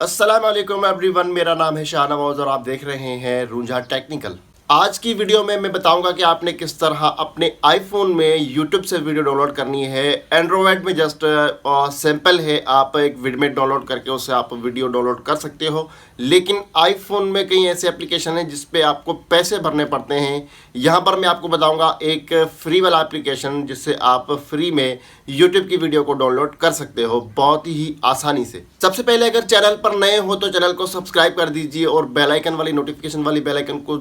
अस्सलाम वालेकुम एवरीवन, मेरा नाम है शाहनवाज और आप देख रहे हैं रूंझा टेक्निकल। आज की वीडियो में मैं बताऊंगा कि आपने किस तरह अपने आईफोन में यूट्यूब से वीडियो डाउनलोड करनी है। एंड्रॉयड में जस्ट सैंपल है, आप एक विडमेट डाउनलोड करके उससे आप वीडियो डाउनलोड कर सकते हो। लेकिन आईफोन में कई ऐसे एप्लीकेशन हैं जिस पे आपको पैसे भरने पड़ते हैं। यहाँ पर मैं आपको बताऊंगा एक फ्री वाला एप्लीकेशन जिससे आप फ्री में यूट्यूब की वीडियो को डाउनलोड कर सकते हो बहुत ही आसानी से। सबसे पहले अगर चैनल पर नए हो तो चैनल को सब्सक्राइब कर दीजिए और बेल आइकन वाली नोटिफिकेशन वाली बेल आइकन को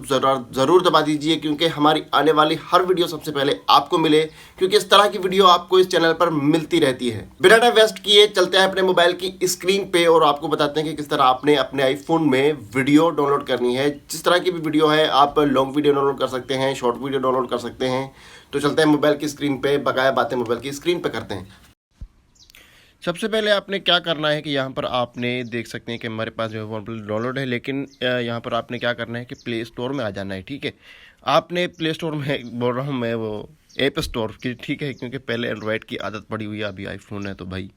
जरूर दबा दीजिए, क्योंकि हमारी आने वाली हर वीडियो सबसे पहले आपको मिले, क्योंकि इस तरह की वीडियो आपको इस चैनल पर मिलती रहती है। बिना टाइम वेस्ट किए चलते हैं अपने मोबाइल की स्क्रीन पे और आपको बताते हैं कि किस तरह आपने अपने आईफोन में वीडियो डाउनलोड करनी है। जिस तरह की भी वीडियो है, आप लॉन्ग वीडियो डाउनलोड कर सकते हैं, शॉर्ट वीडियो डाउनलोड कर सकते हैं। तो चलते हैं मोबाइल की स्क्रीन पे, बकाया बातें मोबाइल की स्क्रीन पे करते हैं। सबसे पहले आपने क्या करना है कि यहाँ पर आपने देख सकते हैं कि हमारे पास जो है डाउनलोड है, लेकिन यहाँ पर आपने क्या करना है कि प्ले स्टोर में आ जाना है। ठीक है, आपने प्ले स्टोर में बोल रहा हूँ मैं, वो ऐप स्टोर की, ठीक है, क्योंकि पहले एंड्रॉयड की आदत पड़ी हुई है, अभी आईफोन है तो भाई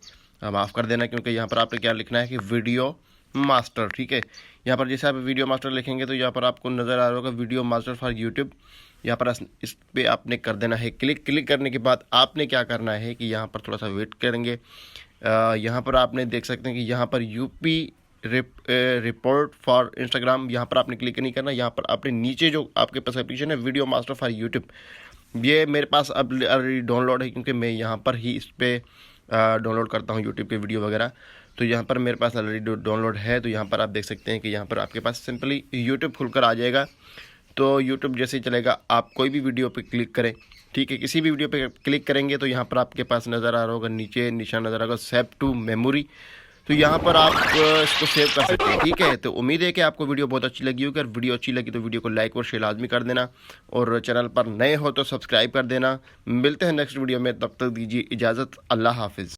अब माफ़ कर देना। क्योंकि यहाँ पर आपने क्या लिखना है कि वीडियो मास्टर। ठीक है, यहाँ पर जैसे आप वीडियो मास्टर लिखेंगे तो यहाँ पर आपको नज़र आ रहा होगा वीडियो मास्टर फॉर यूट्यूब। यहाँ पर इस पर आपने कर देना है क्लिक करने के बाद आपने क्या करना है कि यहाँ पर थोड़ा सा वेट करेंगे। यहाँ पर आपने देख सकते हैं कि यहाँ पर यूपी रिपोर्ट फॉर इंस्टाग्राम, यहाँ पर आपने क्लिक नहीं करना। यहाँ पर आपने नीचे जो आपके पास एप्लीकेशन है वीडियो मास्टर फॉर यूट्यूब, ये मेरे पास अब ऑलरेडी डाउनलोड है, क्योंकि मैं यहाँ पर ही इस पर डाउनलोड करता हूँ यूट्यूब के वीडियो वगैरह। तो यहाँ पर मेरे पास ऑलरेडी डाउनलोड है। तो यहाँ पर आप देख सकते हैं कि यहाँ पर आपके पास सिंपली यूट्यूब खुलकर आ जाएगा। तो यूट्यूब जैसे ही चलेगा, आप कोई भी वीडियो पे क्लिक करें, ठीक है, किसी भी वीडियो पे क्लिक करेंगे तो यहाँ पर आपके पास नज़र आ रहा होगा, नीचे निशान नज़र आ रहा होगा सेव टू मेमोरी। तो यहाँ पर आप इसको सेव कर सकते हैं। ठीक है, तो उम्मीद है कि आपको वीडियो बहुत अच्छी लगी होगी। अगर वीडियो अच्छी लगी तो वीडियो को लाइक और शेयर लाजमी कर देना, और चैनल पर नए हो तो सब्सक्राइब कर देना। मिलते हैं नेक्स्ट वीडियो में, तब तक दीजिए इजाज़त। अल्लाह हाफिज़।